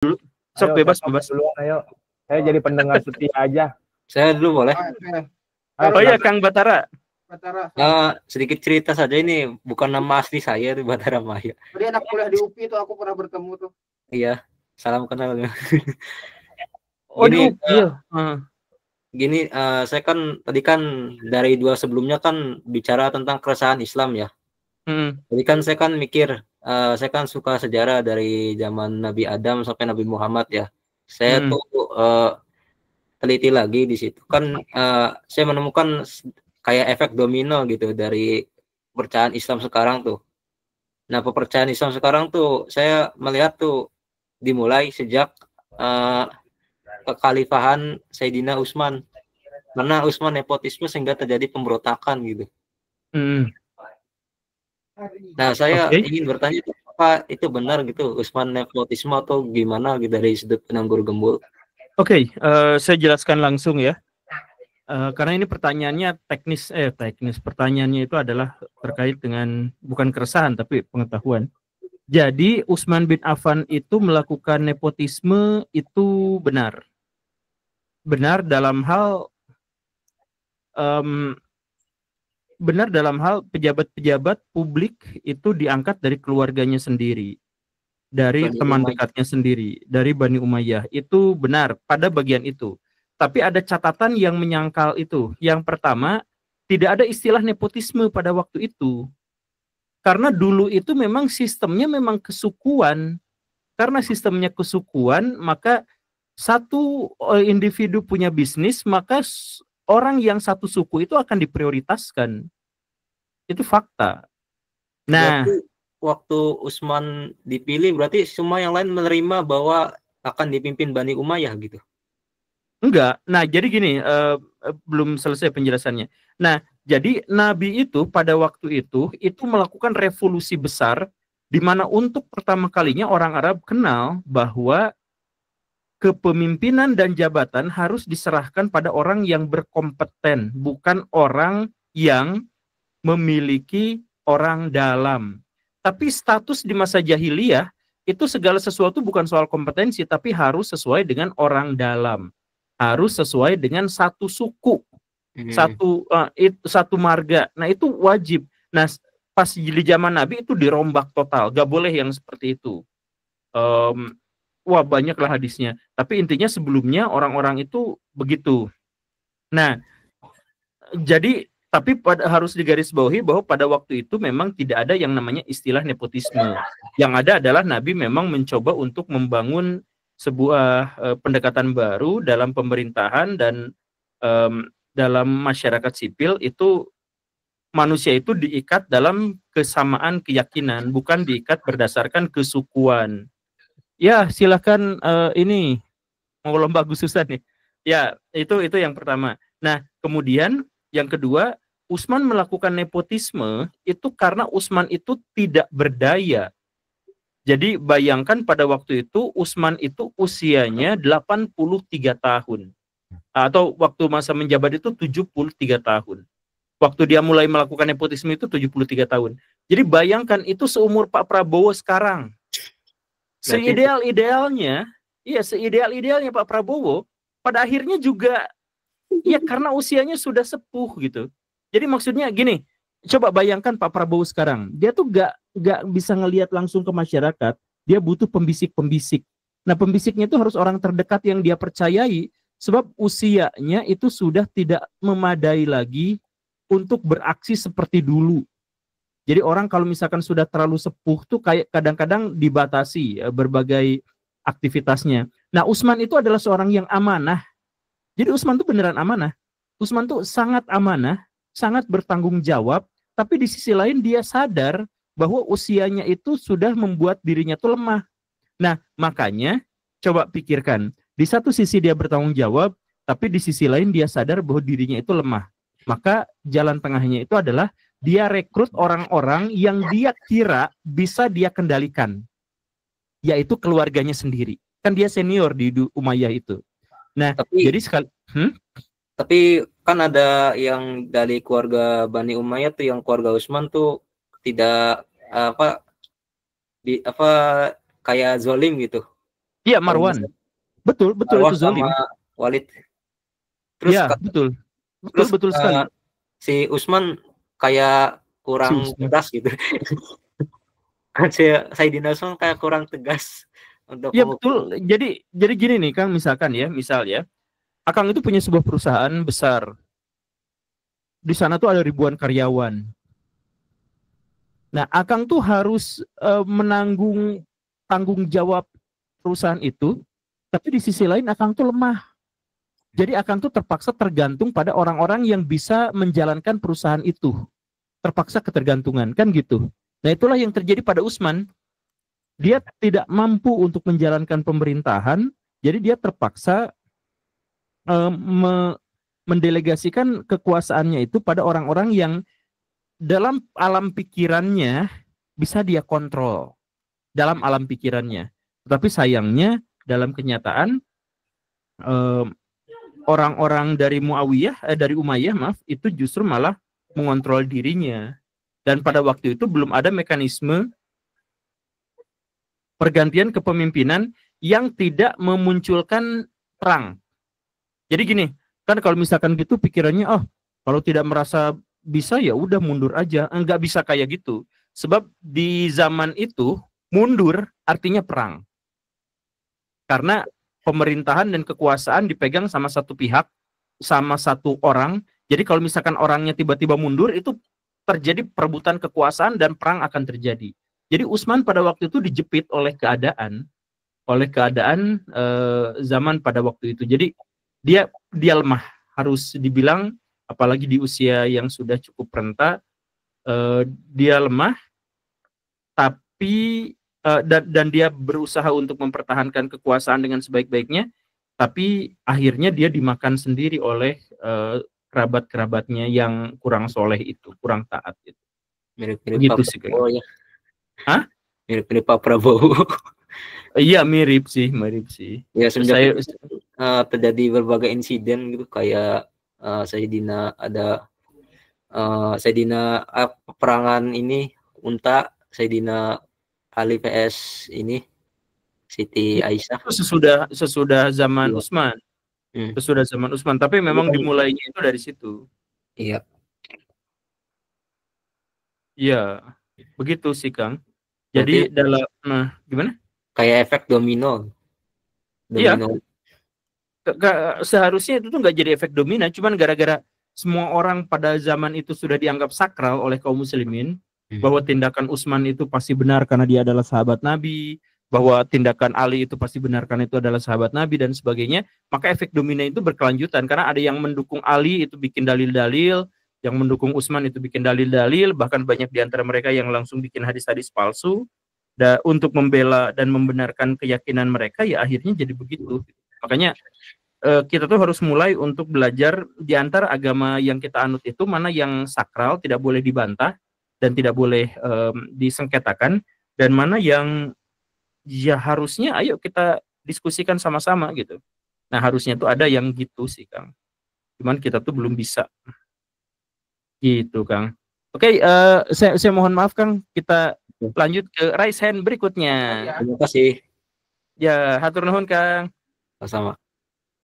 Sok, Ayo, bebas. duluan, ayo. Saya jadi pendengar setia aja. Saya dulu boleh. Oh iya, Kang Batara. Sedikit cerita saja, ini bukan nama asli saya, itu Batara Maya. Dia anak kuliah di UPI tuh, aku pernah bertemu tuh. Iya, salam kenal. Oh, di UPI ya? Gini, saya kan tadi kan dari dua sebelumnya kan bicara tentang keresahan Islam ya. Jadi kan saya kan mikir, saya kan suka sejarah dari zaman Nabi Adam sampai Nabi Muhammad ya. Saya tuh teliti lagi di situ kan, saya menemukan kayak efek domino gitu dari kepercayaan Islam sekarang tuh. Nah, kepercayaan Islam sekarang tuh saya melihat tuh dimulai sejak kekhalifahan Sayyidina Utsman. Karena Utsman nepotisme sehingga terjadi pemberontakan gitu. Nah, saya ingin bertanya, apa itu benar gitu Utsman nepotisme atau gimana gitu dari sudut pandang Guru Gembul? Oke, saya jelaskan langsung ya. Karena ini pertanyaannya teknis. Pertanyaannya itu adalah terkait dengan bukan keresahan tapi pengetahuan. Jadi Utsman bin Affan itu melakukan nepotisme itu benar. Benar dalam hal pejabat-pejabat publik itu diangkat dari keluarganya sendiri, dari teman dekatnya sendiri, dari Bani Umayyah. Itu benar pada bagian itu. Tapi ada catatan yang menyangkal itu. Yang pertama, tidak ada istilah nepotisme pada waktu itu. Karena dulu itu memang sistemnya memang kesukuan. Karena sistemnya kesukuan, maka satu individu punya bisnis, maka orang yang satu suku itu akan diprioritaskan. Itu fakta. Nah, berarti waktu Utsman dipilih berarti semua yang lain menerima bahwa akan dipimpin Bani Umayyah gitu? Enggak. Nah, jadi gini, belum selesai penjelasannya. Nah, jadi Nabi itu pada waktu itu melakukan revolusi besar, di mana untuk pertama kalinya orang Arab kenal bahwa kepemimpinan dan jabatan harus diserahkan pada orang yang berkompeten, bukan orang yang memiliki orang dalam. Tapi status di masa jahiliyah itu segala sesuatu bukan soal kompetensi, tapi harus sesuai dengan orang dalam. Harus sesuai dengan satu suku, satu marga. Nah, itu wajib. Nah, pas di zaman Nabi itu dirombak total, gak boleh yang seperti itu. Wah, banyaklah hadisnya. Tapi intinya sebelumnya orang-orang itu begitu. Nah, jadi tapi harus digarisbawahi bahwa pada waktu itu memang tidak ada yang namanya istilah nepotisme. Yang ada adalah Nabi memang mencoba untuk membangun sebuah pendekatan baru dalam pemerintahan dan dalam masyarakat sipil. Itu manusia itu diikat dalam kesamaan keyakinan, bukan diikat berdasarkan kesukuan. Ya, silakan ini mau lomba Agustusan nih. Ya, itu yang pertama. Nah, kemudian yang kedua, Utsman melakukan nepotisme itu karena Utsman itu tidak berdaya. Jadi bayangkan pada waktu itu Utsman itu usianya 83 tahun. Atau waktu masa menjabat itu 73 tahun. Waktu dia mulai melakukan nepotisme itu 73 tahun. Jadi bayangkan itu seumur Pak Prabowo sekarang. Seideal-idealnya Pak Prabowo pada akhirnya juga ya karena usianya sudah sepuh gitu. Jadi maksudnya gini, coba bayangkan Pak Prabowo sekarang, dia tuh gak bisa ngelihat langsung ke masyarakat, dia butuh pembisik-pembisik. Nah, pembisiknya itu harus orang terdekat yang dia percayai, sebab usianya itu sudah tidak memadai lagi untuk beraksi seperti dulu. Jadi orang kalau misalkan sudah terlalu sepuh tuh kayak kadang-kadang dibatasi berbagai aktivitasnya. Nah, Utsman itu adalah seorang yang amanah. Jadi Utsman tuh beneran amanah. Utsman tuh sangat amanah, sangat bertanggung jawab, tapi di sisi lain dia sadar bahwa usianya itu sudah membuat dirinya tuh lemah. Nah, makanya coba pikirkan, di satu sisi dia bertanggung jawab, tapi di sisi lain dia sadar bahwa dirinya itu lemah. Maka jalan tengahnya itu adalah dia rekrut orang-orang yang dia kira bisa dia kendalikan, yaitu keluarganya sendiri. Kan dia senior di Umayyah itu. Nah, jadi sekali. Tapi kan ada yang dari keluarga Bani Umayyah tuh, yang keluarga Utsman tuh tidak kayak zolim gitu. Iya, Marwan. Betul Marwan itu zalim. sama Walid. Terus Iya, betul terus sekali. Si Usman kayak kurang tegas gitu. Sayyidina Usman kayak kurang tegas untuk ya betul. Jadi gini nih Kang, misalkan ya, Akang itu punya sebuah perusahaan besar. Di sana tuh ada ribuan karyawan. Nah, Akang tuh harus menanggung tanggung jawab perusahaan itu, tapi di sisi lain Akang tuh lemah. Jadi Akang tuh terpaksa tergantung pada orang-orang yang bisa menjalankan perusahaan itu. Terpaksa ketergantungan, kan gitu. Nah, itulah yang terjadi pada Utsman. Dia tidak mampu untuk menjalankan pemerintahan, jadi dia terpaksa mendelegasikan kekuasaannya itu pada orang-orang yang dalam alam pikirannya bisa dia kontrol. Dalam alam pikirannya. Tetapi sayangnya dalam kenyataan orang-orang dari dari Umayyah itu justru malah mengontrol dirinya. Dan pada waktu itu belum ada mekanisme pergantian kepemimpinan yang tidak memunculkan perang. Jadi gini, kan kalau misalkan gitu pikirannya, kalau tidak merasa bisa ya udah mundur aja. Enggak bisa kayak gitu. Sebab di zaman itu mundur artinya perang. Karena pemerintahan dan kekuasaan dipegang sama satu pihak, sama satu orang. Jadi kalau misalkan orangnya tiba-tiba mundur, itu terjadi perebutan kekuasaan dan perang akan terjadi. Jadi Utsman pada waktu itu dijepit oleh keadaan zaman pada waktu itu. Jadi dia lemah, harus dibilang, apalagi di usia yang sudah cukup renta, dia lemah, tapi dan dia berusaha untuk mempertahankan kekuasaan dengan sebaik-baiknya, tapi akhirnya dia dimakan sendiri oleh kerabat-kerabatnya yang kurang soleh itu, kurang taat itu. Mirip-mirip Pak Prabowo ya. Hah? Mirip-mirip Pak Prabowo. Iya, mirip sih. Ya, semenjak terjadi berbagai insiden gitu, kayak Sayyidina peperangan ini Unta, Sayyidina Ali PS ini Siti Aisyah. Sesudah zaman Utsman. Sesudah zaman Utsman, tapi memang dimulainya itu dari situ. Iya. Iya, begitu sih Kang. Jadi gimana? Kayak efek domino. Iya. Seharusnya itu tuh nggak jadi efek domino, cuman gara-gara semua orang pada zaman itu sudah dianggap sakral oleh kaum muslimin, bahwa tindakan Utsman itu pasti benar karena dia adalah sahabat Nabi, bahwa tindakan Ali itu pasti benar karena itu adalah sahabat Nabi dan sebagainya, maka efek domino itu berkelanjutan karena ada yang mendukung Ali itu bikin dalil-dalil, yang mendukung Utsman itu bikin dalil-dalil, bahkan banyak di antara mereka yang langsung bikin hadis-hadis palsu untuk membela dan membenarkan keyakinan mereka, ya akhirnya jadi begitu. Makanya kita tuh harus mulai untuk belajar di antara agama yang kita anut itu mana yang sakral, tidak boleh dibantah dan tidak boleh disengketakan, dan mana yang ya harusnya ayo kita diskusikan sama-sama gitu. Nah, harusnya tuh ada yang gitu sih Kang. Cuman kita tuh belum bisa. Gitu Kang. Oke, saya mohon maaf Kang, kita lanjut ke raise hand berikutnya. Terima kasih. Ya, hatur nuhun Kang. Sama-sama.